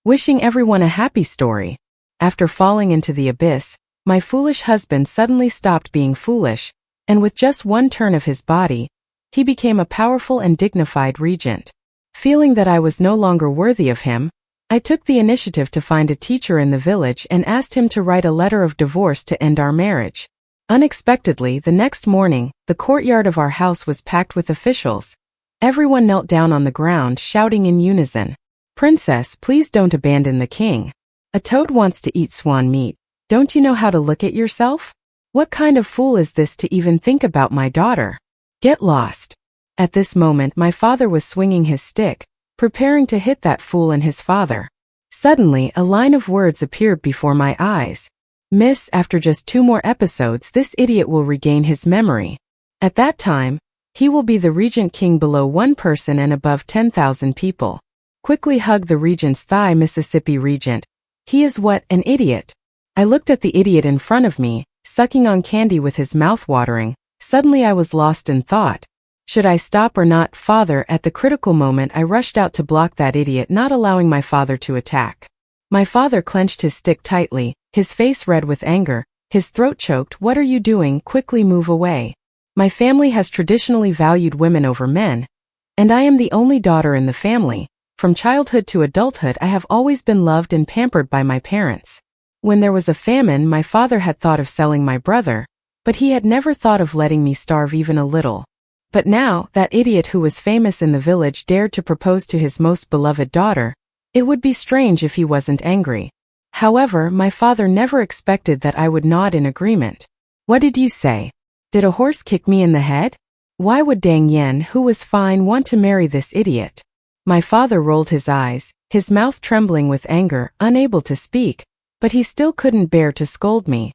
wishing everyone a happy story. After falling into the abyss, my foolish husband suddenly stopped being foolish, and with just one turn of his body, he became a powerful and dignified regent. Feeling that I was no longer worthy of him, I took the initiative to find a teacher in the village and asked him to write a letter of divorce to end our marriage. Unexpectedly, the next morning, the courtyard of our house was packed with officials. Everyone knelt down on the ground, shouting in unison, "Princess, please don't abandon the king. A toad wants to eat swan meat. Don't you know how to look at yourself? What kind of fool is this to even think about my daughter? Get lost." At this moment, my father was swinging his stick, preparing to hit that fool and his father. Suddenly, a line of words appeared before my eyes. "Miss, after just 2 more episodes, this idiot will regain his memory. At that time, he will be the regent king below 1 person and above 10,000 people. Quickly hug the regent's thigh, Mississippi regent. He is what, an idiot." I looked at the idiot in front of me, sucking on candy with his mouth watering. Suddenly I was lost in thought. Should I stop or not, father? At the critical moment I rushed out to block that idiot, not allowing my father to attack. My father clenched his stick tightly, his face red with anger, his throat choked. "What are you doing? Quickly move away. My family has traditionally valued women over men, and I am the only daughter in the family. From childhood to adulthood I have always been loved and pampered by my parents. When there was a famine, my father had thought of selling my brother, but he had never thought of letting me starve even a little. But now, that idiot who was famous in the village dared to propose to his most beloved daughter. It would be strange if he wasn't angry. However, my father never expected that I would nod in agreement. "What did you say? Did a horse kick me in the head? Why would Dang Yen, who was fine, want to marry this idiot?" My father rolled his eyes, his mouth trembling with anger, unable to speak, but he still couldn't bear to scold me.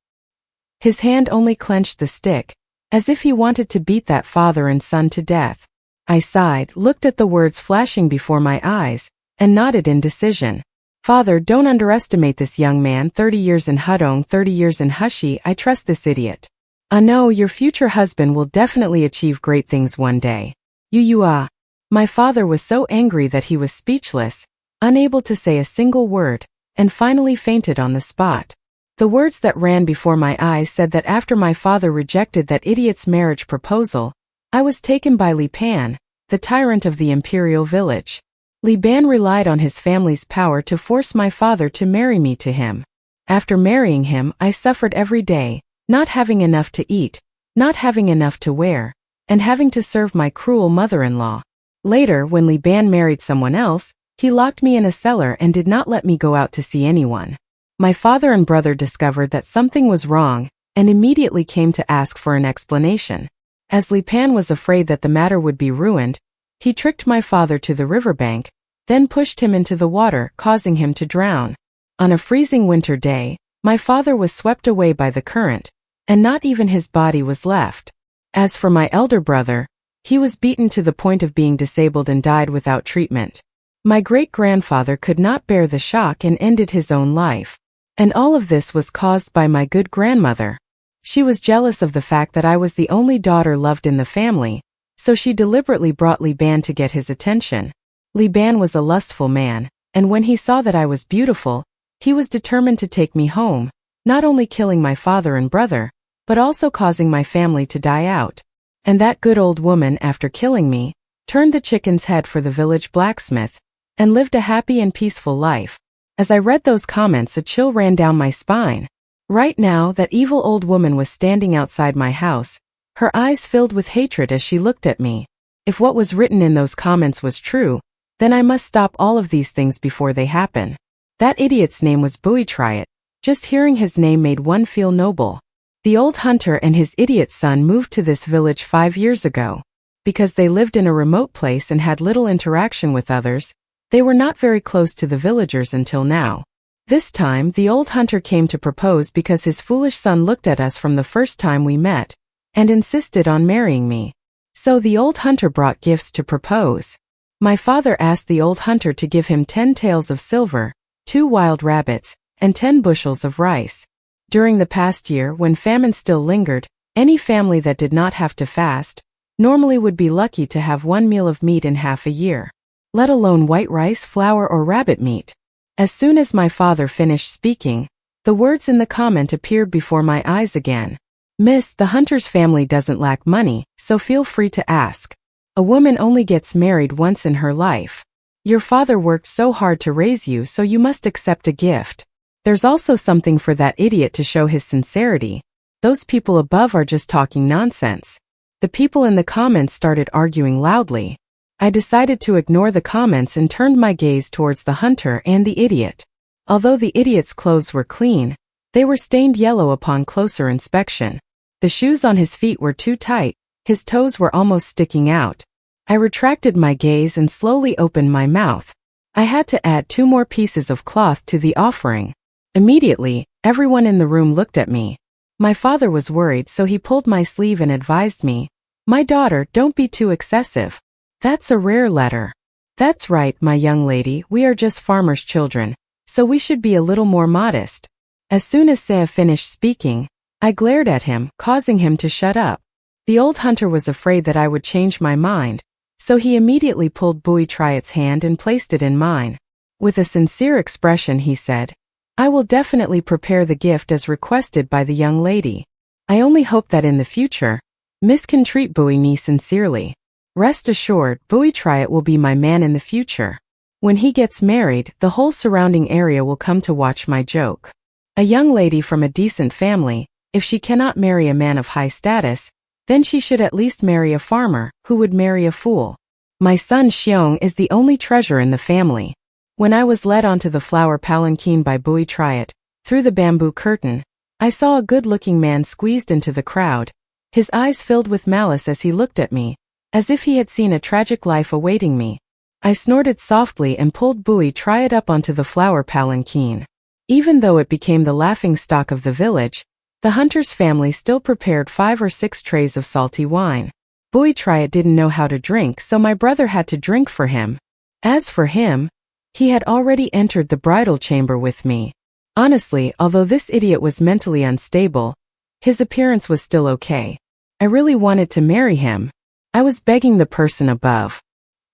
His hand only clenched the stick, as if he wanted to beat that father and son to death. I sighed, looked at the words flashing before my eyes, and nodded in decision. "Father, don't underestimate this young man. 30 years in Hudong, 30 years in Hushi. I trust this idiot. No, your future husband will definitely achieve great things one day. You. My father was so angry that he was speechless, unable to say a single word, and finally fainted on the spot. The words that ran before my eyes said that after my father rejected that idiot's marriage proposal, I was taken by Li Pan, the tyrant of the imperial village. Li Ban relied on his family's power to force my father to marry me to him. After marrying him, I suffered every day, not having enough to eat, not having enough to wear, and having to serve my cruel mother-in-law. Later, when Li Ban married someone else, he locked me in a cellar and did not let me go out to see anyone. My father and brother discovered that something was wrong, and immediately came to ask for an explanation. As Li Pan was afraid that the matter would be ruined, he tricked my father to the riverbank, then pushed him into the water, causing him to drown. On a freezing winter day, my father was swept away by the current, and not even his body was left. As for my elder brother, he was beaten to the point of being disabled and died without treatment. My great-grandfather could not bear the shock and ended his own life. And all of this was caused by my good grandmother. She was jealous of the fact that I was the only daughter loved in the family, so she deliberately brought Li Ban to get his attention. Li Ban was a lustful man, and when he saw that I was beautiful, he was determined to take me home, not only killing my father and brother, but also causing my family to die out. And that good old woman, after killing me, turned the chicken's head for the village blacksmith, and lived a happy and peaceful life. As I read those comments, a chill ran down my spine. Right now, that evil old woman was standing outside my house, her eyes filled with hatred as she looked at me. If what was written in those comments was true, then I must stop all of these things before they happen. That idiot's name was Buitriot. Just hearing his name made one feel noble. The old hunter and his idiot son moved to this village 5 years ago. Because they lived in a remote place and had little interaction with others, they were not very close to the villagers until now. This time, the old hunter came to propose because his foolish son looked at us from the first time we met, and insisted on marrying me. So the old hunter brought gifts to propose. My father asked the old hunter to give him 10 taels of silver, 2 wild rabbits, and 10 bushels of rice. During the past year, when famine still lingered, any family that did not have to fast, normally would be lucky to have 1 meal of meat in half a year. Let alone white rice, flour, or rabbit meat. As soon as my father finished speaking, the words in the comment appeared before my eyes again. Miss, the hunter's family doesn't lack money, so feel free to ask. A woman only gets married once in her life. Your father worked so hard to raise you, so you must accept a gift. There's also something for that idiot to show his sincerity. Those people above are just talking nonsense. The people in the comments started arguing loudly. I decided to ignore the comments and turned my gaze towards the hunter and the idiot. Although the idiot's clothes were clean, they were stained yellow upon closer inspection. The shoes on his feet were too tight, his toes were almost sticking out. I retracted my gaze and slowly opened my mouth. I had to add 2 more pieces of cloth to the offering. Immediately, everyone in the room looked at me. My father was worried, so he pulled my sleeve and advised me, "My daughter, don't be too excessive. That's a rare letter." "That's right, my young lady, we are just farmers' children, so we should be a little more modest." As soon as Saya finished speaking, I glared at him, causing him to shut up. The old hunter was afraid that I would change my mind, so he immediately pulled Bui Triot's hand and placed it in mine. With a sincere expression he said, "I will definitely prepare the gift as requested by the young lady. I only hope that in the future, Miss can treat Bui Ni sincerely. Rest assured, Bui Triot will be my man in the future. When he gets married, the whole surrounding area will come to watch my joke. A young lady from a decent family, if she cannot marry a man of high status, then she should at least marry a farmer, who would marry a fool. My son Xiong is the only treasure in the family." When I was led onto the flower palanquin by Bui Triot, through the bamboo curtain, I saw a good-looking man squeezed into the crowd, his eyes filled with malice as he looked at me, as if he had seen a tragic life awaiting me. I snorted softly and pulled Bui Triot up onto the flower palanquin. Even though it became the laughingstock of the village, the hunter's family still prepared 5 or 6 trays of salty wine. Bui Triot didn't know how to drink, so my brother had to drink for him. As for him, he had already entered the bridal chamber with me. Honestly, although this idiot was mentally unstable, his appearance was still okay. I really wanted to marry him. I was begging the person above.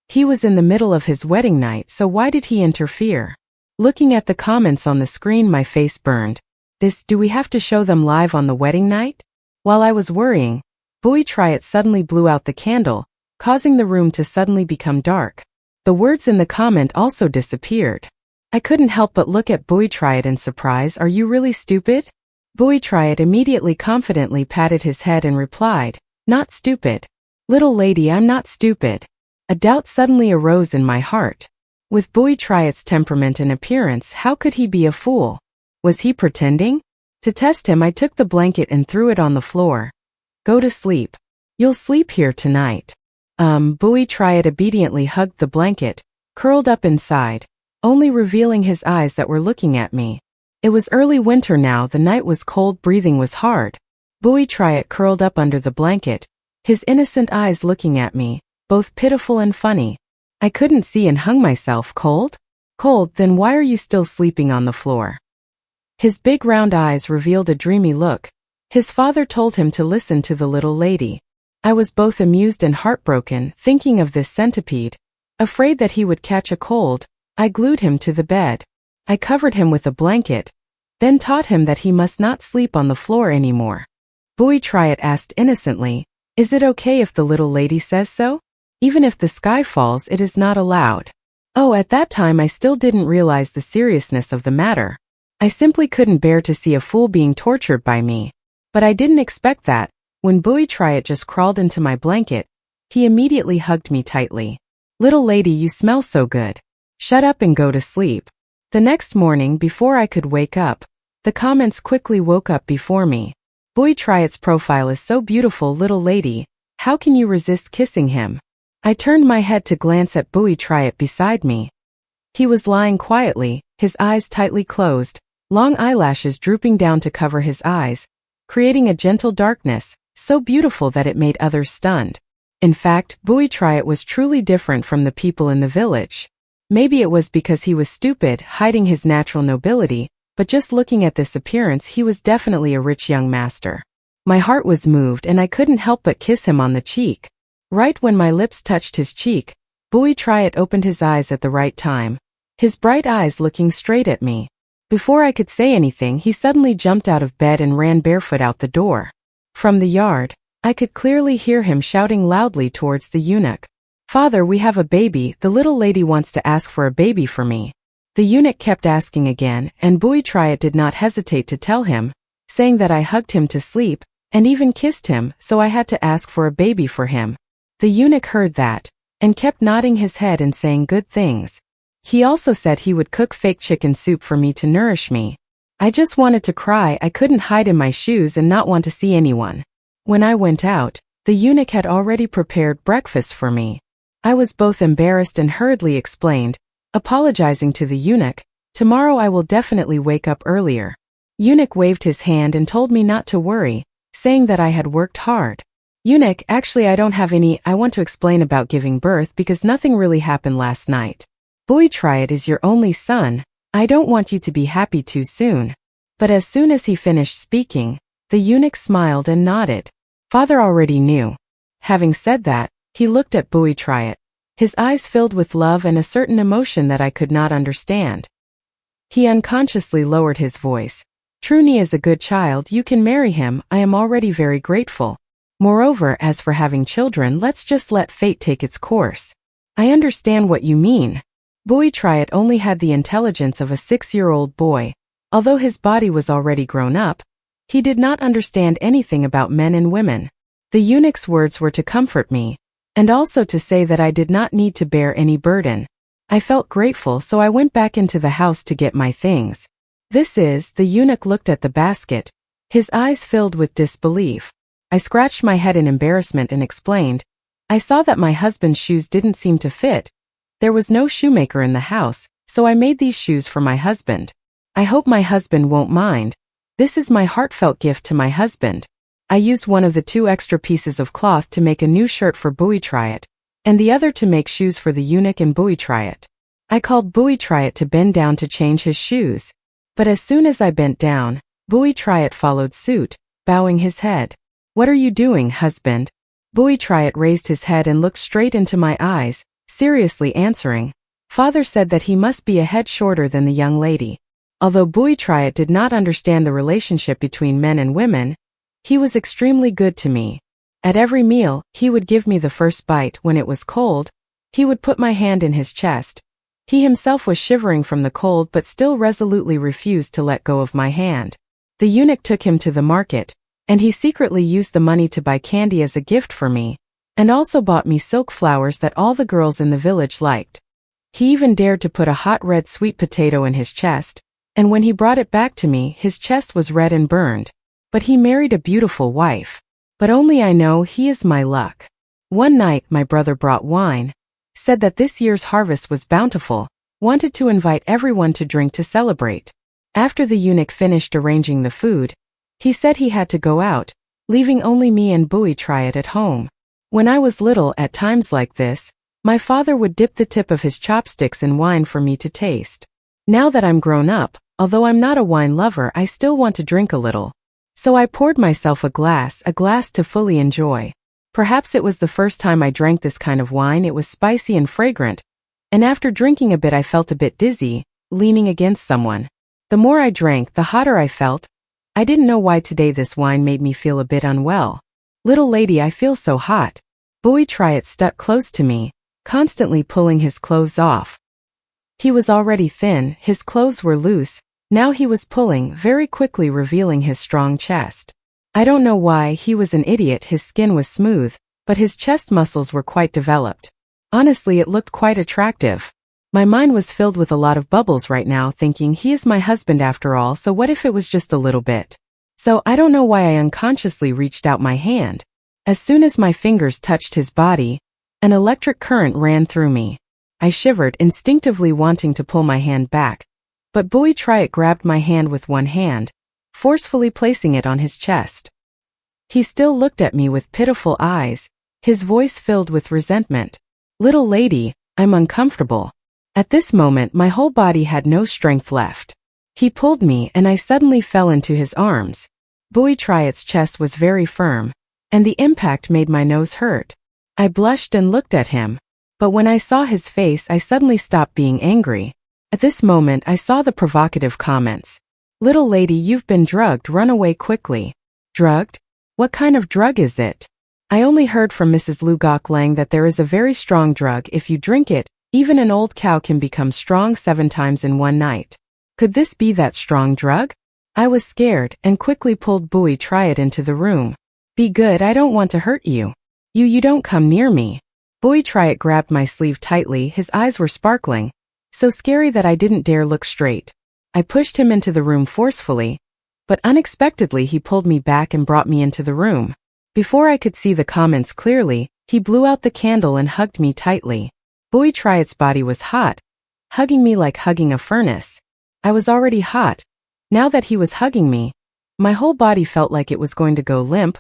He was in the middle of his wedding night, so why did he interfere? Looking at the comments on the screen, my face burned. Do we have to show them live on the wedding night? While I was worrying, Bui Triot suddenly blew out the candle, causing the room to suddenly become dark. The words in the comment also disappeared. I couldn't help but look at Bui Triot in surprise. "Are you really stupid?" Bui Triot immediately confidently patted his head and replied, "Not stupid. Little lady, I'm not stupid." A doubt suddenly arose in my heart. With Bui Triot's temperament and appearance, how could he be a fool? Was he pretending? To test him, I took the blanket and threw it on the floor. "Go to sleep. You'll sleep here tonight." Bui Triot obediently hugged the blanket, curled up inside, only revealing his eyes that were looking at me. It was early winter now, the night was cold, breathing was hard. Bui Triot curled up under the blanket, his innocent eyes looking at me, both pitiful and funny. I couldn't see and hung myself. "Cold? Cold, then why are you still sleeping on the floor?" His big round eyes revealed a dreamy look. His father told him to listen to the little lady. I was both amused and heartbroken, thinking of this centipede. Afraid that he would catch a cold, I glued him to the bed. I covered him with a blanket, then taught him that he must not sleep on the floor anymore. Bui Triot asked innocently, "Is it okay if the little lady says so? Even if the sky falls, it is not allowed." Oh, at that time I still didn't realize the seriousness of the matter. I simply couldn't bear to see a fool being tortured by me. But I didn't expect that. When Bui Triot just crawled into my blanket, he immediately hugged me tightly. "Little lady, you smell so good. Shut up and go to sleep." The next morning, before I could wake up, the comments quickly woke up before me. "Bui Triot's profile is so beautiful, little lady. How can you resist kissing him?" I turned my head to glance at Bui Triot beside me. He was lying quietly, his eyes tightly closed, long eyelashes drooping down to cover his eyes, creating a gentle darkness, so beautiful that it made others stunned. In fact, Bui Triot was truly different from the people in the village. Maybe it was because he was stupid, hiding his natural nobility, but just looking at this appearance, he was definitely a rich young master. My heart was moved and I couldn't help but kiss him on the cheek. Right when my lips touched his cheek, Bui Triot opened his eyes at the right time, his bright eyes looking straight at me. Before I could say anything, he suddenly jumped out of bed and ran barefoot out the door. From the yard, I could clearly hear him shouting loudly towards the eunuch. "Father, we have a baby, the little lady wants to ask for a baby for me." The eunuch kept asking again, and Buitriot did not hesitate to tell him, saying that I hugged him to sleep, and even kissed him, so I had to ask for a baby for him. The eunuch heard that, and kept nodding his head and saying good things. He also said he would cook fake chicken soup for me to nourish me. I just wanted to cry. I couldn't hide in my shoes and not want to see anyone. When I went out, the eunuch had already prepared breakfast for me. I was both embarrassed and hurriedly explained, apologizing to the eunuch, "Tomorrow I will definitely wake up earlier." Eunuch waved his hand and told me not to worry, saying that I had worked hard. "Eunuch, actually I don't have any. I want to explain about giving birth because nothing really happened last night. Buitriot is your only son. I don't want you to be happy too soon." But as soon as he finished speaking, the eunuch smiled and nodded. Father already knew. Having said that, he looked at Buitriot, his eyes filled with love and a certain emotion that I could not understand. He unconsciously lowered his voice. "Truni is a good child, you can marry him, I am already very grateful. Moreover, as for having children, let's just let fate take its course." "I understand what you mean." Buitriot only had the intelligence of a 6-year-old boy. Although his body was already grown up, he did not understand anything about men and women. The eunuch's words were to comfort me, and also to say that I did not need to bear any burden. I felt grateful, so I went back into the house to get my things. The eunuch looked at the basket, his eyes filled with disbelief. I scratched my head in embarrassment and explained, "I saw that my husband's shoes didn't seem to fit. There was no shoemaker in the house, so I made these shoes for my husband. I hope my husband won't mind. This is my heartfelt gift to my husband." I used one of the 2 extra pieces of cloth to make a new shirt for Buitriot, and the other to make shoes for the eunuch and Buitriot. I called Buitriot to bend down to change his shoes. But as soon as I bent down, Buitriot followed suit, bowing his head. "What are you doing, husband?" Buitriot raised his head and looked straight into my eyes, seriously answering, "Father said that he must be a head shorter than the young lady." Although Buitriot did not understand the relationship between men and women, he was extremely good to me. At every meal, he would give me the first bite. When it was cold, he would put my hand in his chest. He himself was shivering from the cold but still resolutely refused to let go of my hand. The eunuch took him to the market, and he secretly used the money to buy candy as a gift for me, and also bought me silk flowers that all the girls in the village liked. He even dared to put a hot red sweet potato in his chest, and when he brought it back to me, his chest was red and burned. But he married a beautiful wife. But only I know he is my luck. One night my brother brought wine, said that this year's harvest was bountiful, wanted to invite everyone to drink to celebrate. After the eunuch finished arranging the food, he said he had to go out, leaving only me and Buitriot at home. When I was little, at times like this, my father would dip the tip of his chopsticks in wine for me to taste. Now that I'm grown up, although I'm not a wine lover, I still want to drink a little. So I poured myself a glass to fully enjoy. Perhaps it was the first time I drank this kind of wine. It was spicy and fragrant, and after drinking a bit I felt a bit dizzy, leaning against someone. The more I drank, the hotter I felt. I didn't know why today this wine made me feel a bit unwell. "Little lady, I feel so hot." Buitriot stuck close to me, constantly pulling his clothes off. He was already thin, his clothes were loose, now he was pulling, very quickly revealing his strong chest. I don't know why, he was an idiot. His skin was smooth, but his chest muscles were quite developed. Honestly, it looked quite attractive. My mind was filled with a lot of bubbles right now, thinking he is my husband after all, so what if it was just a little bit? So I don't know why I unconsciously reached out my hand. As soon as my fingers touched his body, an electric current ran through me. I shivered, instinctively wanting to pull my hand back, but Buitriot grabbed my hand with one hand, forcefully placing it on his chest. He still looked at me with pitiful eyes, his voice filled with resentment. "Little lady, I'm uncomfortable." At this moment my whole body had no strength left. He pulled me and I suddenly fell into his arms. Buitriot's chest was very firm, and the impact made my nose hurt. I blushed and looked at him, but when I saw his face I suddenly stopped being angry. At this moment I saw the provocative comments. "Little lady, you've been drugged, run away quickly." Drugged? What kind of drug is it? I only heard from Mrs. Lu Gok Lang that there is a very strong drug. If you drink it, even an old cow can become strong 7 times in one night. Could this be that strong drug? I was scared and quickly pulled Bui Triad into the room. "Be good, I don't want to hurt you. You don't come near me." Bui Triad grabbed my sleeve tightly, his eyes were sparkling, so scary that I didn't dare look straight. I pushed him into the room forcefully, but unexpectedly he pulled me back and brought me into the room. Before I could see the comments clearly, he blew out the candle and hugged me tightly. Bui Triad's body was hot, hugging me like hugging a furnace. I was already hot. Now that he was hugging me, my whole body felt like it was going to go limp,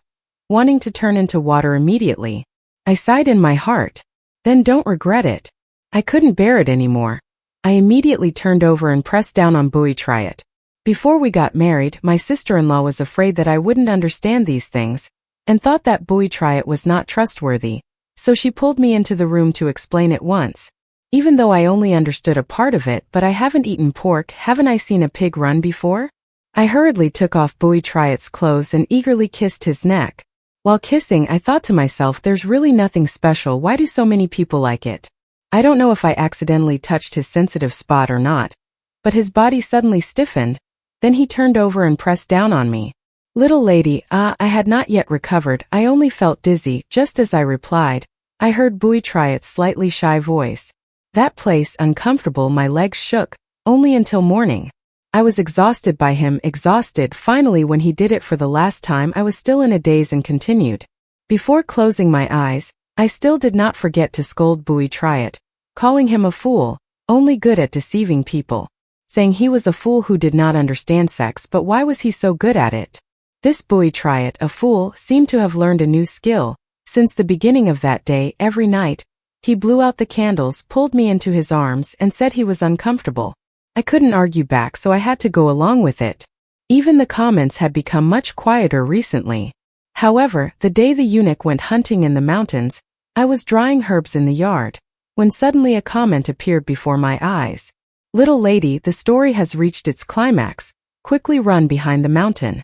wanting to turn into water immediately. I sighed in my heart. Then don't regret it. I couldn't bear it anymore. I immediately turned over and pressed down on Bui Triad. Before we got married, my sister-in-law was afraid that I wouldn't understand these things, and thought that Bui Triad was not trustworthy, so she pulled me into the room to explain it once. Even though I only understood a part of it, but I haven't eaten pork, haven't I seen a pig run before? I hurriedly took off Bui Triad's clothes and eagerly kissed his neck. While kissing, I thought to myself, there's really nothing special, why do so many people like it? I don't know if I accidentally touched his sensitive spot or not, but his body suddenly stiffened, then he turned over and pressed down on me. "Little lady, I had not yet recovered, I only felt dizzy." Just as I replied, I heard Bui Triad's slightly shy voice. "That place, uncomfortable." My legs shook, only until morning. I was exhausted by him, exhausted. Finally, when he did it for the last time, I was still in a daze and continued. Before closing my eyes, I still did not forget to scold Bui Triad, calling him a fool, only good at deceiving people. Saying he was a fool who did not understand sex, but why was he so good at it? This Bui Triad, a fool, seemed to have learned a new skill. Since the beginning of that day, every night, he blew out the candles, pulled me into his arms, and said he was uncomfortable. I couldn't argue back, so I had to go along with it. Even the comments had become much quieter recently. However, the day the eunuch went hunting in the mountains, I was drying herbs in the yard, when suddenly a comment appeared before my eyes. "Little lady, the story has reached its climax. Quickly run behind the mountain."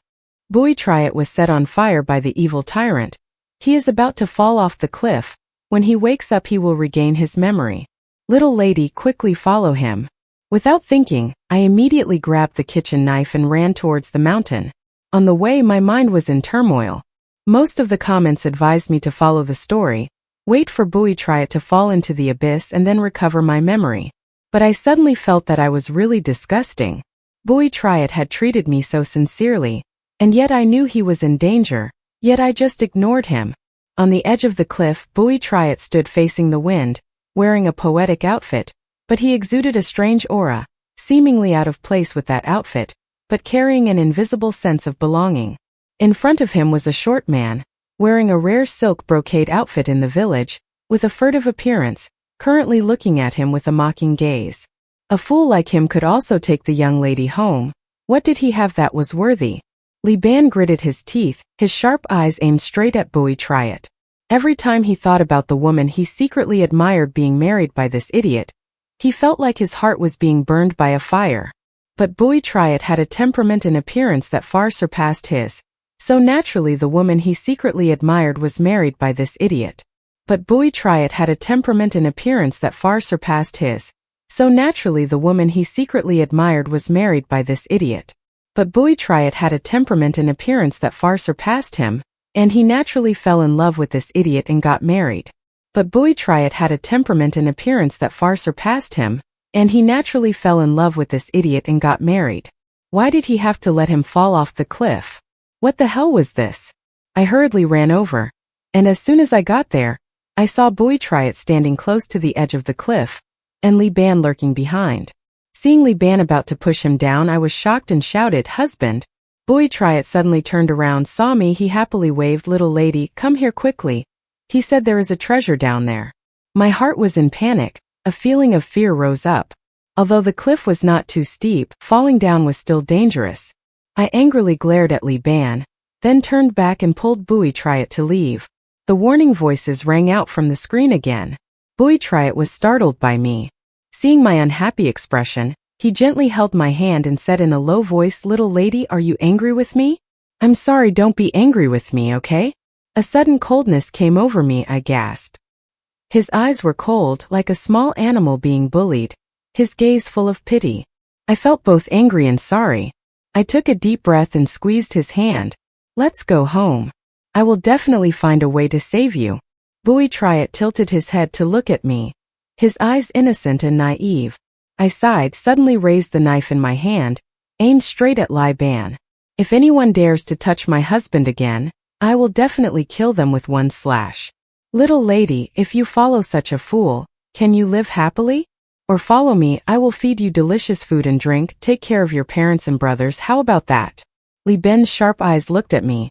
Bui Triad was set on fire by the evil tyrant. He is about to fall off the cliff. When he wakes up, he will regain his memory. "Little lady, quickly follow him." Without thinking, I immediately grabbed the kitchen knife and ran towards the mountain. On the way, my mind was in turmoil. Most of the comments advised me to follow the story, wait for Bui Triad to fall into the abyss and then recover my memory. But I suddenly felt that I was really disgusting. Bui Triad had treated me so sincerely, and yet I knew he was in danger, yet I just ignored him. On the edge of the cliff, Bui Triad stood facing the wind, wearing a poetic outfit, but he exuded a strange aura, seemingly out of place with that outfit, but carrying an invisible sense of belonging. In front of him was a short man, wearing a rare silk brocade outfit in the village, with a furtive appearance, currently looking at him with a mocking gaze. A fool like him could also take the young lady home. What did he have that was worthy? Li Ban gritted his teeth, his sharp eyes aimed straight at Bui Triad. Every time he thought about the woman he secretly admired being married by this idiot, he felt like his heart was being burned by a fire. But Bui Triad had a temperament and appearance that far surpassed his, so naturally the woman he secretly admired was married by this idiot. But Bui Triad had a temperament and appearance that far surpassed his, so naturally the woman he secretly admired was married by this idiot. But Bui Triad had a temperament and appearance that far surpassed him, and he naturally fell in love with this idiot and got married. But Bui Triad had a temperament and appearance that far surpassed him, and he naturally fell in love with this idiot and got married. Why did he have to let him fall off the cliff? What the hell was this? I hurriedly ran over, and as soon as I got there, I saw Bui Triad standing close to the edge of the cliff, and Li Ban lurking behind. Seeing Li Ban about to push him down, I was shocked and shouted, "Husband!" Bui Triad suddenly turned around, saw me, he happily waved, "Little lady, come here quickly." He said there is a treasure down there. My heart was in panic, a feeling of fear rose up. Although the cliff was not too steep, falling down was still dangerous. I angrily glared at Li Ban, then turned back and pulled Bui Triad to leave. The warning voices rang out from the screen again. Bui Triad was startled by me. Seeing my unhappy expression, He gently held my hand and said in a low voice, "Little lady, are you angry with me?" "I'm sorry, don't be angry with me, okay?" A sudden coldness came over me, I gasped. His eyes were cold, like a small animal being bullied, his gaze full of pity. I felt both angry and sorry. I took a deep breath and squeezed his hand. "Let's go home. I will definitely find a way to save you." Bowie Triot tilted his head to look at me, his eyes innocent and naive. I sighed, suddenly raised the knife in my hand, aimed straight at Li Ban. "If anyone dares to touch my husband again, I will definitely kill them with one slash. Little lady, if you follow such a fool, can you live happily? Or follow me, I will feed you delicious food and drink, take care of your parents and brothers, how about that?" Li Ban's sharp eyes looked at me,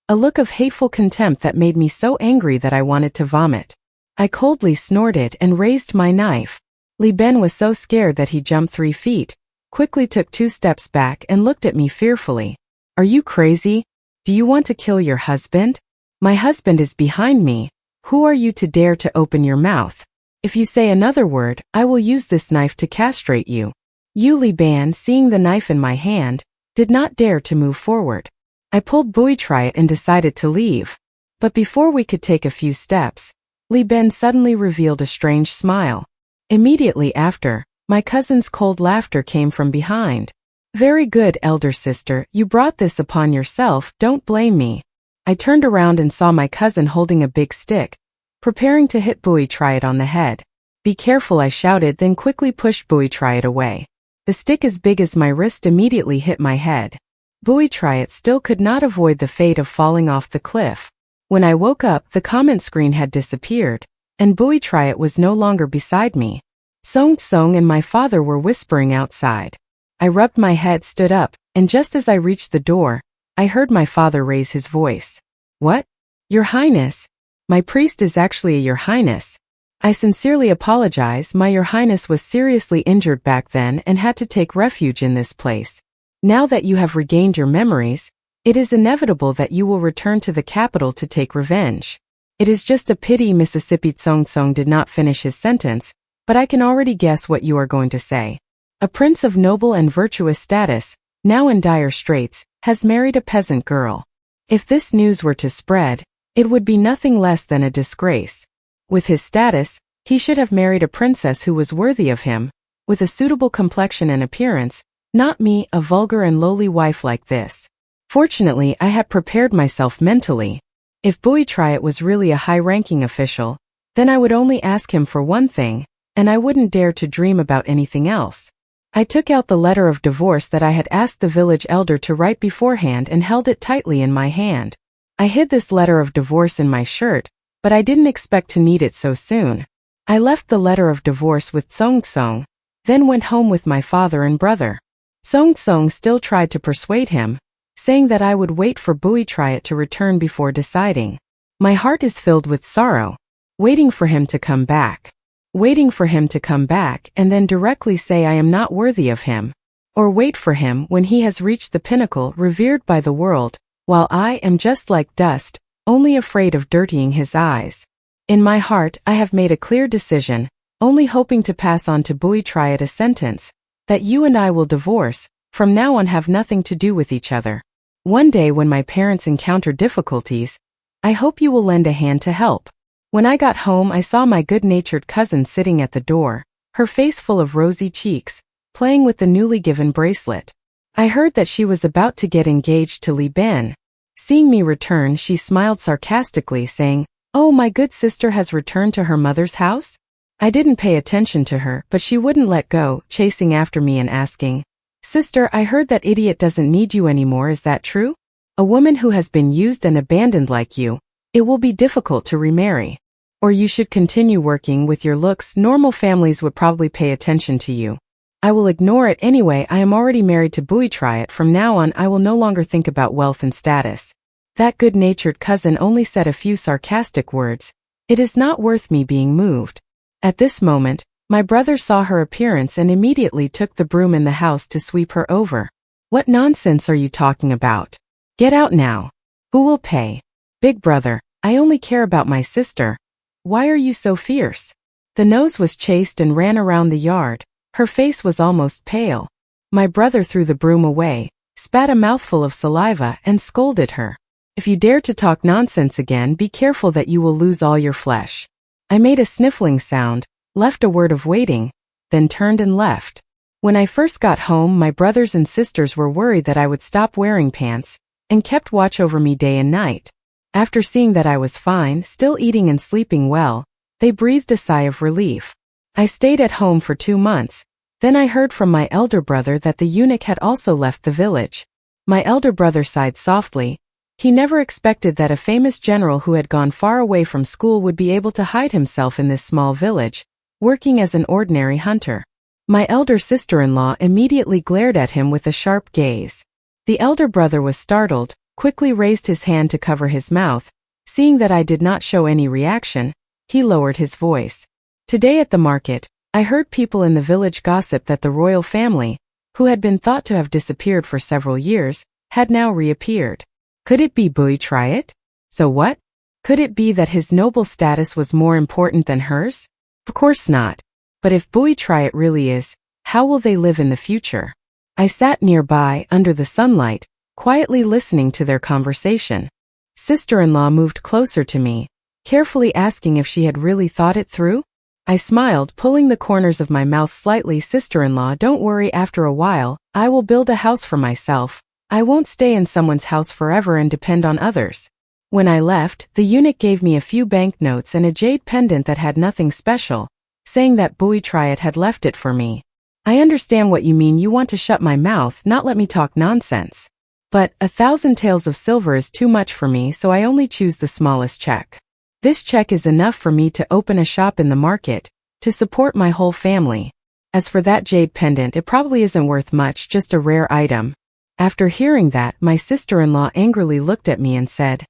a look of hateful contempt that made me so angry that I wanted to vomit. I coldly snorted and raised my knife. Li Ban was so scared that he jumped 3 feet, quickly took 2 steps back and looked at me fearfully. "Are you crazy? Do you want to kill your husband? My husband is behind me. Who are you to dare to open your mouth? If you say another word, I will use this knife to castrate you." Li Ban, seeing the knife in my hand, did not dare to move forward. I pulled Bowie Triot and decided to leave. But before we could take a few steps, Li Ban suddenly revealed a strange smile. Immediately after, my cousin's cold laughter came from behind. "Very good, elder sister, you brought this upon yourself, don't blame me." I turned around and saw my cousin holding a big stick, preparing to hit Bowie Triot on the head. "Be careful," I shouted, then quickly pushed Bowie Triot away. The stick as big as my wrist immediately hit my head. Bowie Triot still could not avoid the fate of falling off the cliff. When I woke up, the comment screen had disappeared, and Bowie Triot was no longer beside me. Song Song and my father were whispering outside. I rubbed my head, stood up, and just as I reached the door, I heard my father raise his voice. "What? Your Highness? My priest is actually a Your Highness. I sincerely apologize, my Your Highness was seriously injured back then and had to take refuge in this place. Now that you have regained your memories, it is inevitable that you will return to the capital to take revenge. It is just a pity." Mississippi Song Song did not finish his sentence, but I can already guess what you are going to say. "A prince of noble and virtuous status, now in dire straits, has married a peasant girl. If this news were to spread, it would be nothing less than a disgrace. With his status, he should have married a princess who was worthy of him, with a suitable complexion and appearance, not me, a vulgar and lowly wife like this." Fortunately, I had prepared myself mentally. If Bowie Triot was really a high-ranking official, then I would only ask him for one thing, and I wouldn't dare to dream about anything else. I took out the letter of divorce that I had asked the village elder to write beforehand and held it tightly in my hand. I hid this letter of divorce in my shirt, but I didn't expect to need it so soon. I left the letter of divorce with Song Song, then went home with my father and brother. Song Song still tried to persuade him, saying that I would wait for Bowie Triot to return before deciding. My heart is filled with sorrow, waiting for him to come back. Waiting for him to come back and then directly say I am not worthy of him. Or wait for him when he has reached the pinnacle revered by the world, while I am just like dust, only afraid of dirtying his eyes. In my heart, I have made a clear decision, only hoping to pass on to Bowie Triot a sentence, that you and I will divorce, from now on have nothing to do with each other. One day when my parents encounter difficulties, I hope you will lend a hand to help. When I got home, I saw my good-natured cousin sitting at the door, her face full of rosy cheeks, playing with the newly given bracelet. I heard that she was about to get engaged to Li Ban. Seeing me return, she smiled sarcastically, saying, "Oh, my good sister has returned to her mother's house?" I didn't pay attention to her, but she wouldn't let go, chasing after me and asking, "Sister, I heard that idiot doesn't need you anymore, is that true? A woman who has been used and abandoned like you, it will be difficult to remarry. Or you should continue working with your looks, normal families would probably pay attention to you." I will ignore it anyway, I am already married to Bowie Triot, from now on I will no longer think about wealth and status. That good-natured cousin only said a few sarcastic words. It is not worth me being moved. At this moment, my brother saw her appearance and immediately took the broom in the house to sweep her over. "What nonsense are you talking about? Get out now. Who will pay?" "Big brother, I only care about my sister. Why are you so fierce?" The nose was chased and ran around the yard, Her face was almost pale. My brother threw the broom away, spat a mouthful of saliva, and scolded her. "If you dare to talk nonsense again, be careful that you will lose all your flesh." I made a sniffling sound, left a word of waiting, then turned and left. When I first got home, my brothers and sisters were worried that I would stop wearing pants, and kept watch over me day and night. After seeing that I was fine, still eating and sleeping well, they breathed a sigh of relief. I stayed at home for 2 months. Then I heard from my elder brother that the eunuch had also left the village. My elder brother sighed softly. He never expected that a famous general who had gone far away from school would be able to hide himself in this small village, working as an ordinary hunter. My elder sister-in-law immediately glared at him with a sharp gaze. The elder brother was startled, quickly raised his hand to cover his mouth. Seeing that I did not show any reaction, he lowered his voice. "Today at the market, I heard people in the village gossip that the royal family, who had been thought to have disappeared for several years, had now reappeared. Could it be Bui Triet? So what? Could it be that his noble status was more important than hers? Of course not. But if Bui Triet really is, how will they live in the future?" I sat nearby, under the sunlight, quietly listening to their conversation. Sister-in-law moved closer to me, carefully asking if she had really thought it through. I smiled, pulling the corners of my mouth slightly. "Sister-in-law, don't worry, after a while, I will build a house for myself. I won't stay in someone's house forever and depend on others." When I left, the eunuch gave me a few banknotes and a jade pendant that had nothing special, saying that Bui Triet had left it for me. "I understand what you mean. You want to shut my mouth, not let me talk nonsense. But 1,000 taels of silver is too much for me, so I only choose the smallest check. This check is enough for me to open a shop in the market, to support my whole family. As for that jade pendant, it probably isn't worth much, just a rare item." After hearing that, my sister-in-law angrily looked at me and said,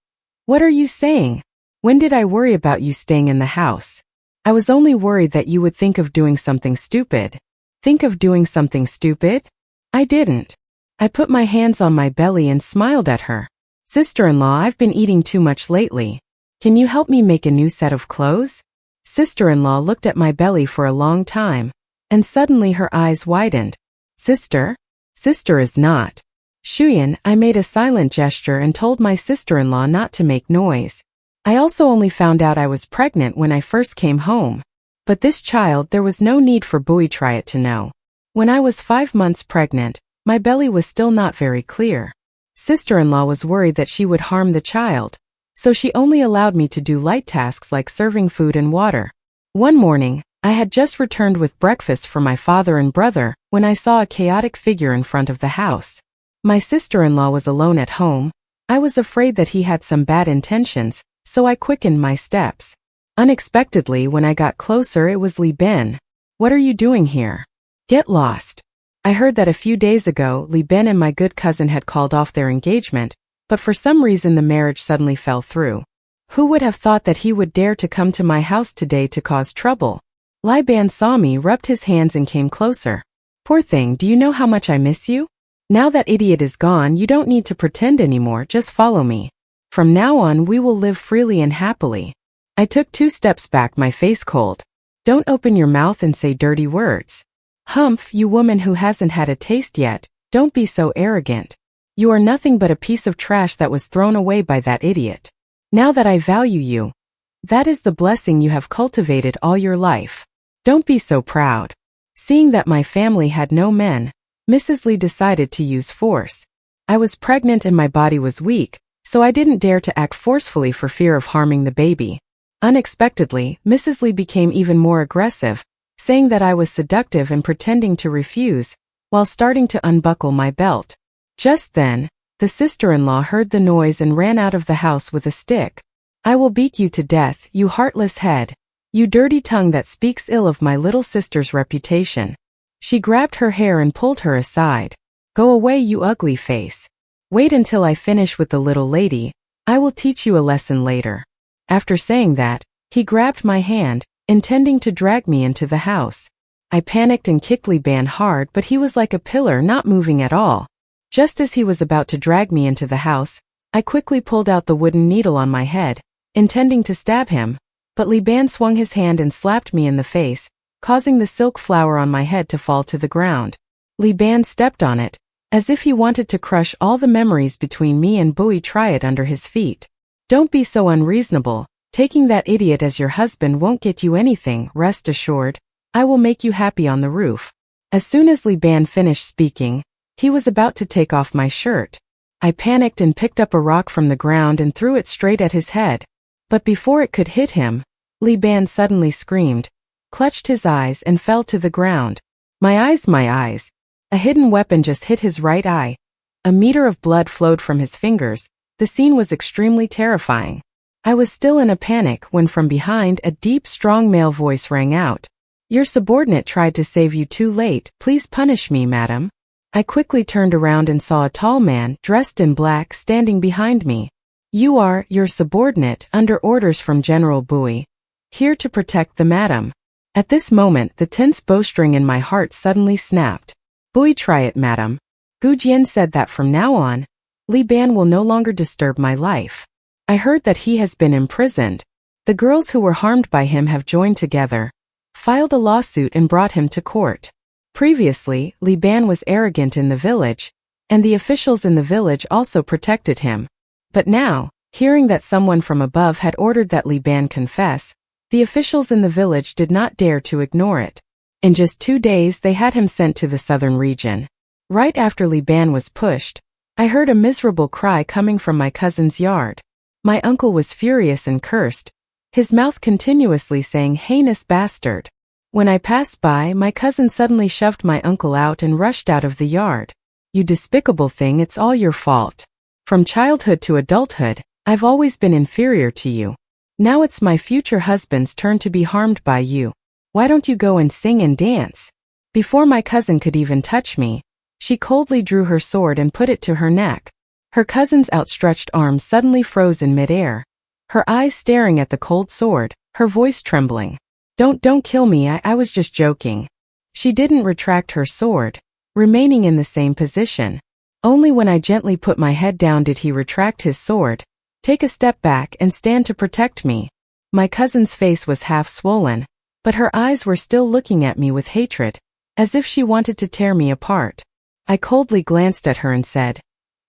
"What are you saying? When did I worry about you staying in the house? I was only worried that you would think of doing something stupid." "Think of doing something stupid? I didn't." I put my hands on my belly and smiled at her. "Sister-in-law, I've been eating too much lately. Can you help me make a new set of clothes?" Sister-in-law looked at my belly for a long time, and suddenly her eyes widened. "Sister? Sister is not." "Shuyan," I made a silent gesture and told my sister-in-law not to make noise. I also only found out I was pregnant when I first came home. But this child, there was no need for Bui Triet to know. When I was 5 months pregnant, my belly was still not very clear. Sister-in-law was worried that she would harm the child, so she only allowed me to do light tasks like serving food and water. One morning, I had just returned with breakfast for my father and brother when I saw a chaotic figure in front of the house. My sister-in-law was alone at home. I was afraid that he had some bad intentions, so I quickened my steps. Unexpectedly, when I got closer, it was Li Ben. "What are you doing here? Get lost." I heard that a few days ago, Li Ben and my good cousin had called off their engagement, but for some reason the marriage suddenly fell through. Who would have thought that he would dare to come to my house today to cause trouble? Li Ben saw me, rubbed his hands and came closer. "Poor thing, do you know how much I miss you? Now that idiot is gone, you don't need to pretend anymore, just follow me. From now on we will live freely and happily." I took 2 steps back, my face cold. "Don't open your mouth and say dirty words. Humph, you woman who hasn't had a taste yet, don't be so arrogant. You are nothing but a piece of trash that was thrown away by that idiot. Now that I value you, that is the blessing you have cultivated all your life. Don't be so proud." Seeing that my family had no men, Mrs. Li decided to use force. I was pregnant and my body was weak, so I didn't dare to act forcefully for fear of harming the baby. Unexpectedly, Mrs. Li became even more aggressive, saying that I was seductive and pretending to refuse, while starting to unbuckle my belt. Just then, the sister-in-law heard the noise and ran out of the house with a stick. "I will beat you to death, you heartless head. You dirty tongue that speaks ill of my little sister's reputation." She grabbed her hair and pulled her aside. "Go away, you ugly face. Wait until I finish with the little lady. I will teach you a lesson later." After saying that, he grabbed my hand, intending to drag me into the house. I panicked and kicked Li Ben hard, but he was like a pillar, not moving at all. Just as he was about to drag me into the house, I quickly pulled out the wooden needle on my head, intending to stab him, but Li Ben swung his hand and slapped me in the face, causing the silk flower on my head to fall to the ground. Li Ban stepped on it, as if he wanted to crush all the memories between me and Bui Triad under his feet. Don't be so unreasonable. Taking that idiot as your husband won't get you anything, rest assured. I will make you happy on the roof. As soon as Li Ban finished speaking, he was about to take off my shirt. I panicked and picked up a rock from the ground and threw it straight at his head. But before it could hit him, Li Ban suddenly screamed, clutched his eyes and fell to the ground. My eyes, my eyes. A hidden weapon just hit his right eye. A meter of blood flowed from his fingers. The scene was extremely terrifying. I was still in a panic when from behind a deep, strong male voice rang out. Your subordinate tried to save you too late. Please punish me, madam. I quickly turned around and saw a tall man, dressed in black, standing behind me. You are, your subordinate, under orders from General Bui. Here to protect the madam. At this moment, the tense bowstring in my heart suddenly snapped. Bui try it, madam. Gu Jian said that from now on, Li Ban will no longer disturb my life. I heard that he has been imprisoned. The girls who were harmed by him have joined together, filed a lawsuit and brought him to court. Previously, Li Ban was arrogant in the village, and the officials in the village also protected him. But now, hearing that someone from above had ordered that Li Ban confess, the officials in the village did not dare to ignore it. In just 2 days they had him sent to the southern region. Right after Li Ban was pushed, I heard a miserable cry coming from my cousin's yard. My uncle was furious and cursed, his mouth continuously saying, heinous bastard. When I passed by, my cousin suddenly shoved my uncle out and rushed out of the yard. You despicable thing, it's all your fault. From childhood to adulthood, I've always been inferior to you. Now it's my future husband's turn to be harmed by you. Why don't you go and sing and dance? Before my cousin could even touch me, she coldly drew her sword and put it to her neck. Her cousin's outstretched arms suddenly froze in midair, her eyes staring at the cold sword, her voice trembling. Don't kill me, I was just joking. She didn't retract her sword, remaining in the same position. Only when I gently put my head down did he retract his sword, take a step back and stand to protect me. My cousin's face was half swollen, but her eyes were still looking at me with hatred, as if she wanted to tear me apart. I coldly glanced at her and said,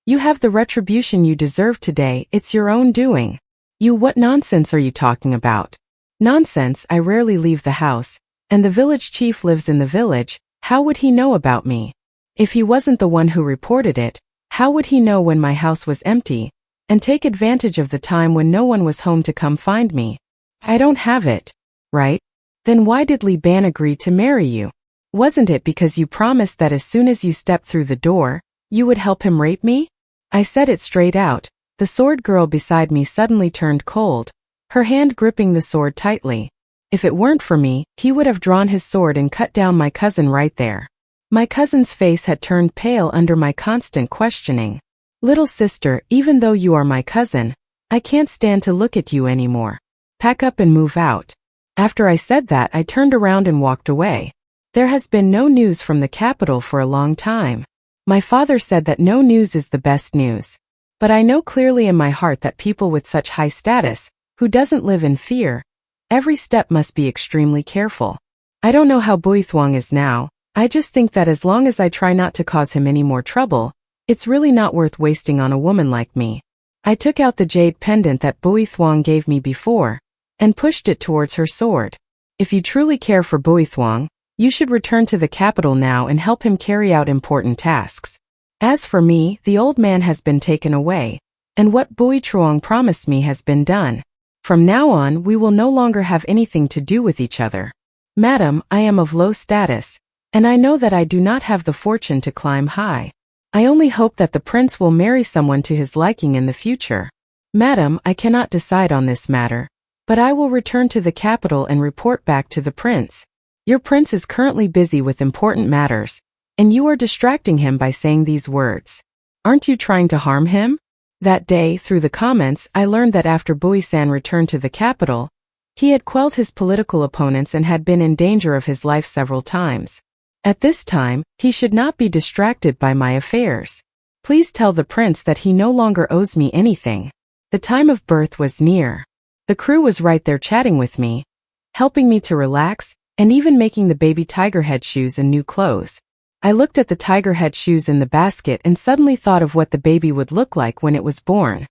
you have the retribution you deserve today, it's your own doing. You, what nonsense are you talking about? Nonsense, I rarely leave the house, and the village chief lives in the village, how would he know about me? If he wasn't the one who reported it, how would he know when my house was empty, and take advantage of the time when no one was home to come find me? I don't have it, right? Then why did Li Ban agree to marry you? Wasn't it because you promised that as soon as you stepped through the door, you would help him rape me? I said it straight out. The sword girl beside me suddenly turned cold, her hand gripping the sword tightly. If it weren't for me, he would have drawn his sword and cut down my cousin right there. My cousin's face had turned pale under my constant questioning. Little sister, even though you are my cousin, I can't stand to look at you anymore. Pack up and move out. After I said that, I turned around and walked away. There has been no news from the capital for a long time. My father said that no news is the best news. But I know clearly in my heart that people with such high status, who doesn't live in fear, every step must be extremely careful. I don't know how Bui Thuong is now, I just think that as long as I try not to cause him any more trouble, it's really not worth wasting on a woman like me. I took out the jade pendant that Bui Thuong gave me before, and pushed it towards her sword. If you truly care for Bui Thuong, you should return to the capital now and help him carry out important tasks. As for me, the old man has been taken away, and what Bui Truong promised me has been done. From now on, we will no longer have anything to do with each other. Madam, I am of low status, and I know that I do not have the fortune to climb high. I only hope that the prince will marry someone to his liking in the future. Madam, I cannot decide on this matter, but I will return to the capital and report back to the prince. Your prince is currently busy with important matters, and you are distracting him by saying these words. Aren't you trying to harm him? That day, through the comments, I learned that after Bui-san returned to the capital, he had quelled his political opponents and had been in danger of his life several times. At this time, he should not be distracted by my affairs. Please tell the prince that he no longer owes me anything. The time of birth was near. The crew was right there chatting with me, helping me to relax, and even making the baby tiger head shoes and new clothes. I looked at the tiger head shoes in the basket and suddenly thought of what the baby would look like when it was born.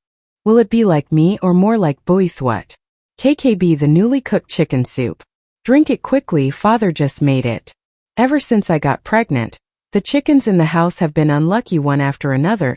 Will it be like me or more like Buithwat? KKB the newly cooked chicken soup. Drink it quickly, father just made it. Ever since I got pregnant, the chickens in the house have been unlucky one after another.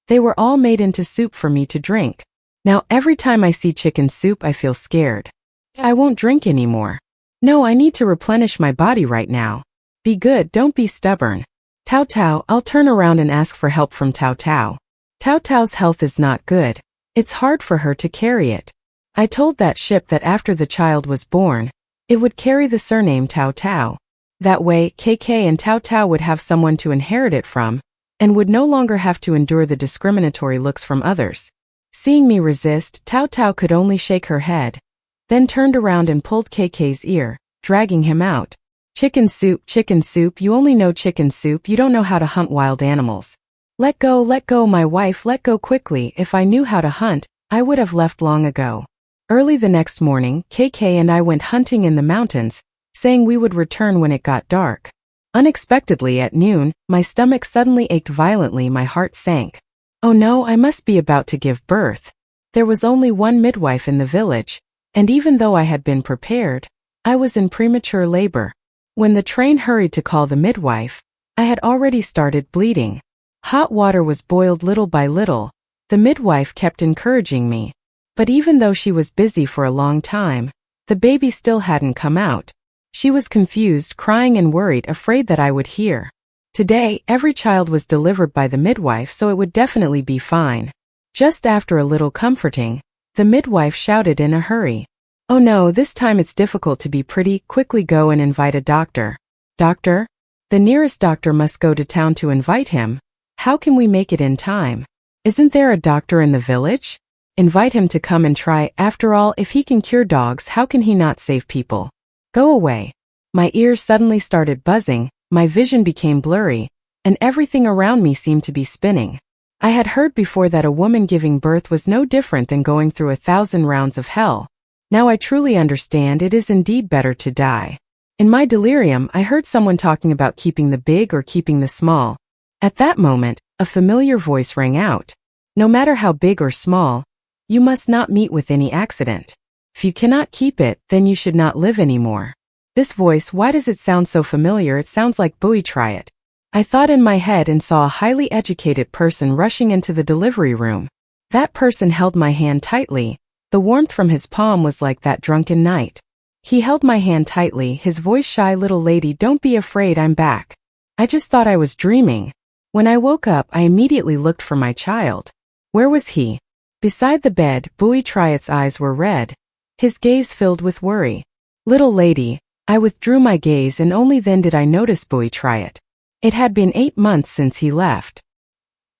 They were all made into soup for me to drink. Now every time I see chicken soup I feel scared. I won't drink anymore. No, I need to replenish my body right now. Be good, don't be stubborn. Tao Tao, I'll turn around and ask for help from Tao Tao. Tao Tao's health is not good. It's hard for her to carry it. I told that ship that after the child was born, it would carry the surname Tao Tao. That way, KK and Tao Tao would have someone to inherit it from, and would no longer have to endure the discriminatory looks from others. Seeing me resist, Tao Tao could only shake her head, then turned around and pulled KK's ear, dragging him out. Chicken soup, you only know chicken soup, you don't know how to hunt wild animals. Let go, my wife, let go quickly. If I knew how to hunt, I would have left long ago. Early the next morning, KK and I went hunting in the mountains, saying we would return when it got dark. Unexpectedly at noon, my stomach suddenly ached violently, my heart sank. Oh no, I must be about to give birth. There was only one midwife in the village, and even though I had been prepared, I was in premature labor. When the train hurried to call the midwife, I had already started bleeding. Hot water was boiled little by little. The midwife kept encouraging me. But even though she was busy for a long time, the baby still hadn't come out. She was confused, crying and worried, afraid that I would hear. Today, every child was delivered by the midwife, so it would definitely be fine. Just after a little comforting, the midwife shouted in a hurry. Oh no, this time it's difficult to be pretty, quickly go and invite a doctor. Doctor? The nearest doctor must go to town to invite him. How can we make it in time? Isn't there a doctor in the village? Invite him to come and try. After all, if he can cure dogs, how can he not save people? Go away. My ears suddenly started buzzing, my vision became blurry, and everything around me seemed to be spinning. I had heard before that a woman giving birth was no different than going through 1,000 rounds of hell. Now I truly understand, it is indeed better to die. In my delirium, I heard someone talking about keeping the big or keeping the small. At that moment, a familiar voice rang out. No matter how big or small, you must not meet with any accident. If you cannot keep it, then you should not live anymore. This voice, why does it sound so familiar? It sounds like Buithwat. I thought in my head and saw a highly educated person rushing into the delivery room. That person held my hand tightly. The warmth from his palm was like that drunken night. He held my hand tightly, his voice shy, little lady, don't be afraid, I'm back. I just thought I was dreaming. When I woke up, I immediately looked for my child. Where was he? Beside the bed, Buithwat's eyes were red, his gaze filled with worry. Little lady, I withdrew my gaze and only then did I notice Buithwat. It had been 8 months since he left.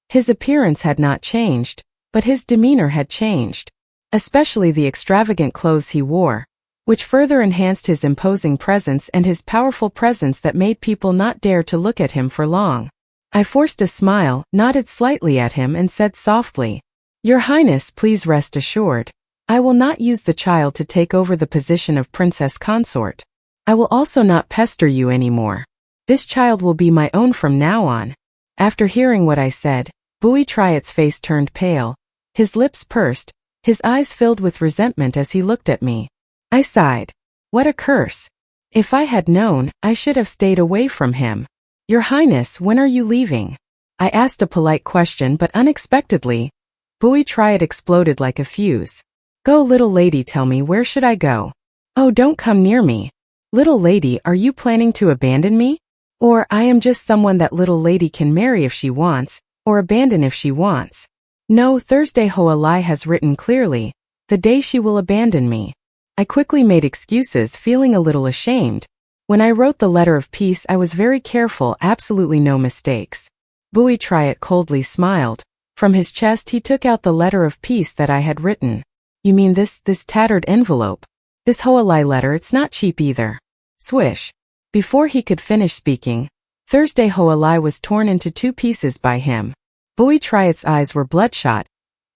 His appearance had not changed, but his demeanor had changed. Especially the extravagant clothes he wore, which further enhanced his imposing presence and his powerful presence that made people not dare to look at him for long. I forced a smile, nodded slightly at him and said softly, Your Highness, please rest assured, I will not use the child to take over the position of princess consort. I will also not pester you anymore. This child will be my own from now on. After hearing what I said, Buithwat's face turned pale, his lips pursed, his eyes filled with resentment as he looked at me. I sighed. What a curse. If I had known, I should have stayed away from him. Your Highness, when are you leaving? I asked a polite question, but unexpectedly, Buithwat exploded like a fuse. Go, little lady, tell me, where should I go? Oh, don't come near me. Little lady, are you planning to abandon me? Or I am just someone that little lady can marry if she wants, or abandon if she wants. No, Thursday Hoalai has written clearly, the day she will abandon me. I quickly made excuses, feeling a little ashamed. When I wrote the letter of peace, I was very careful, absolutely no mistakes. Buithwat coldly smiled. From his chest he took out the letter of peace that I had written. You mean this tattered envelope? This Hoalai letter, it's not cheap either. Swish. Before he could finish speaking, Thursday Hoalai was torn into 2 pieces by him. Buithwat's eyes were bloodshot.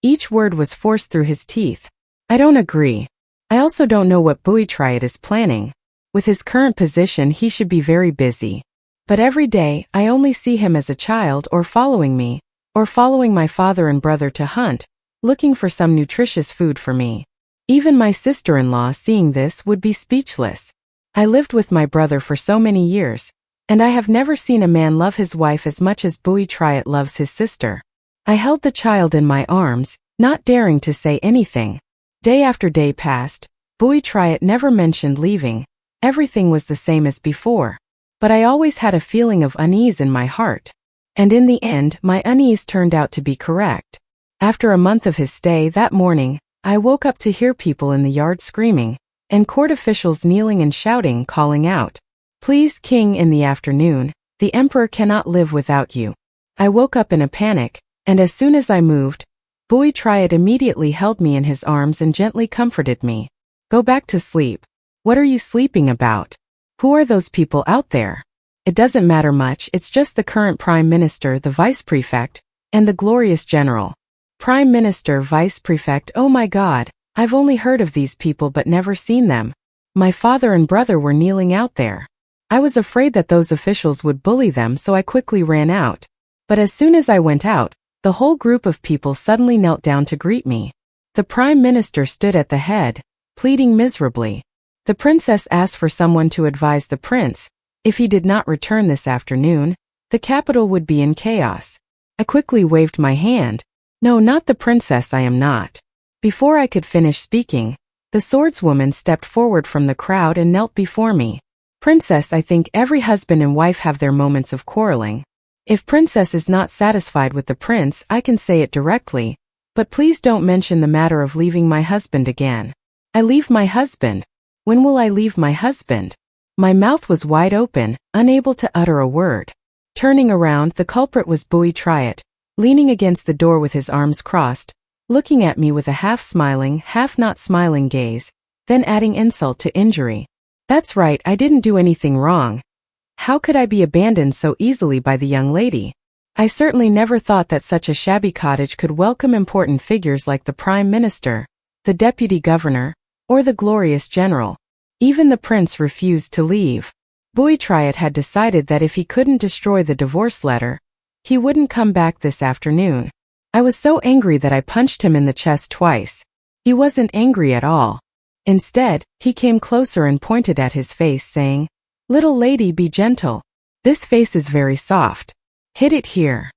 Each word was forced through his teeth. I don't agree. I also don't know what Buithwat is planning. With his current position, he should be very busy. But every day, I only see him as a child or following me, or following my father and brother to hunt, looking for some nutritious food for me. Even my sister-in-law seeing this would be speechless. I lived with my brother for so many years, and I have never seen a man love his wife as much as Bui Triot loves his sister. I held the child in my arms, not daring to say anything. Day after day passed. Bui Triot never mentioned leaving. Everything was the same as before. But I always had a feeling of unease in my heart. And in the end, my unease turned out to be correct. After a month of his stay that morning, I woke up to hear people in the yard screaming, and court officials kneeling and shouting, calling out, "Please, King," in the afternoon, "the emperor cannot live without you." I woke up in a panic, and as soon as I moved, Bui Triot immediately held me in his arms and gently comforted me. "Go back to sleep. What are you sleeping about? Who are those people out there? It doesn't matter much, it's just the current Prime Minister, the Vice Prefect, and the glorious General." Prime Minister, Vice Prefect, oh my God, I've only heard of these people but never seen them. My father and brother were kneeling out there. I was afraid that those officials would bully them, so I quickly ran out. But as soon as I went out, the whole group of people suddenly knelt down to greet me. The Prime Minister stood at the head, pleading miserably. The princess asked for someone to advise the prince. If he did not return this afternoon, the capital would be in chaos. I quickly waved my hand. "No, not the princess, I am not." Before I could finish speaking, the swordswoman stepped forward from the crowd and knelt before me. "Princess, I think every husband and wife have their moments of quarreling. If princess is not satisfied with the prince, I can say it directly, but please don't mention the matter of leaving my husband again." "I leave my husband? When will I leave my husband?" My mouth was wide open, unable to utter a word. Turning around, the culprit was Bui Triot, leaning against the door with his arms crossed, looking at me with a half-smiling, half-not-smiling gaze, then adding insult to injury. "That's right, I didn't do anything wrong. How could I be abandoned so easily by the young lady? I certainly never thought that such a shabby cottage could welcome important figures like the Prime Minister, the Deputy Governor, or the glorious General. Even the prince refused to leave. Bui Triot had decided that if he couldn't destroy the divorce letter, he wouldn't come back this afternoon. I was so angry that I punched him in the chest twice. He wasn't angry at all. Instead, he came closer and pointed at his face, saying, "Little lady, be gentle. This face is very soft. Hit it here."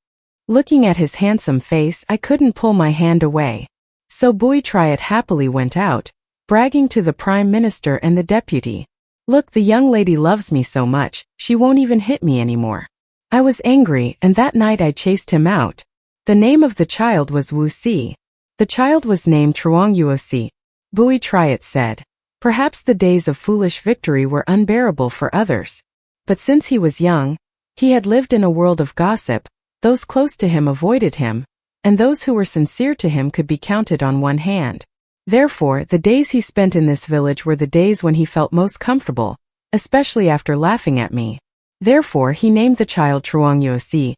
Looking at his handsome face, I couldn't pull my hand away. So Bui Triot happily went out, bragging to the Prime Minister and the deputy. "Look, the young lady loves me so much, she won't even hit me anymore." I was angry, and that night I chased him out. The name of the child was Wu Si. The child was named Truong Yuosi. Bui Triot said, "Perhaps the days of foolish victory were unbearable for others. But since he was young, he had lived in a world of gossip. Those close to him avoided him, and those who were sincere to him could be counted on one hand. Therefore, the days he spent in this village were the days when he felt most comfortable, especially after laughing at me. Therefore, he named the child Truong Yuosi,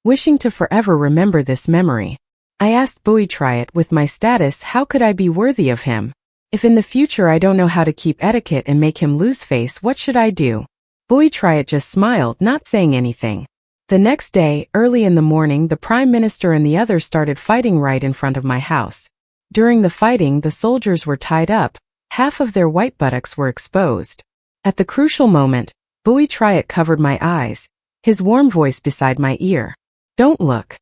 wishing to forever remember this memory." I asked Bui Triot, with my status, how could I be worthy of him? If in the future I don't know how to keep etiquette and make him lose face, what should I do? Bui Triot just smiled, not saying anything. The next day, early in the morning, the Prime Minister and the others started fighting right in front of my house. During the fighting, the soldiers were tied up. Half of their white buttocks were exposed. At the crucial moment, Bui Triot covered my eyes, his warm voice beside my ear. "Don't look."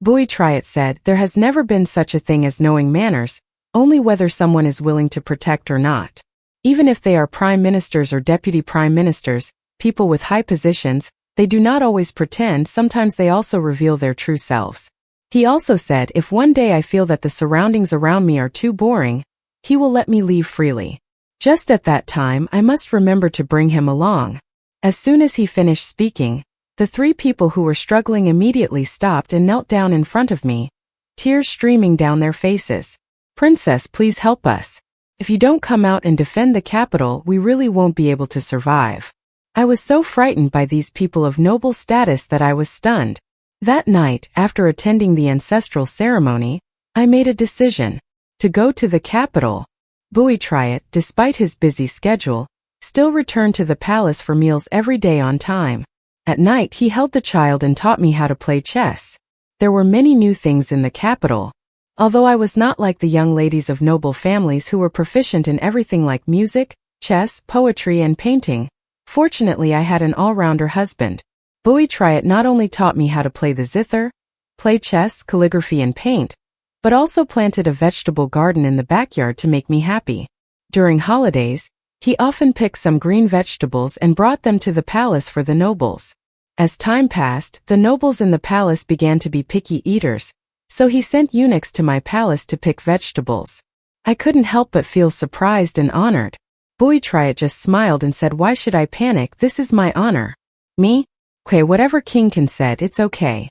Bui Triot said, "There has never been such a thing as knowing manners, only whether someone is willing to protect or not. Even if they are prime ministers or deputy prime ministers, people with high positions, they do not always pretend, sometimes they also reveal their true selves." He also said, "If one day I feel that the surroundings around me are too boring, he will let me leave freely. Just at that time, I must remember to bring him along." As soon as he finished speaking, the three people who were struggling immediately stopped and knelt down in front of me, tears streaming down their faces. "Princess, please help us. If you don't come out and defend the capital, we really won't be able to survive." I was so frightened by these people of noble status that I was stunned. That night, after attending the ancestral ceremony, I made a decision to go to the capital. Bui Triot, despite his busy schedule, still returned to the palace for meals every day on time. At night he held the child and taught me how to play chess. There were many new things in the capital. Although I was not like the young ladies of noble families who were proficient in everything like music, chess, poetry and painting, fortunately I had an all-rounder husband. Bui Triot not only taught me how to play the zither, play chess, calligraphy and paint, but also planted a vegetable garden in the backyard to make me happy. During holidays, he often picked some green vegetables and brought them to the palace for the nobles. As time passed, the nobles in the palace began to be picky eaters, so he sent eunuchs to my palace to pick vegetables. I couldn't help but feel surprised and honored. Bui Triot just smiled and said, "Why should I panic? This is my honor." Me? Okay, whatever king can said, it's okay.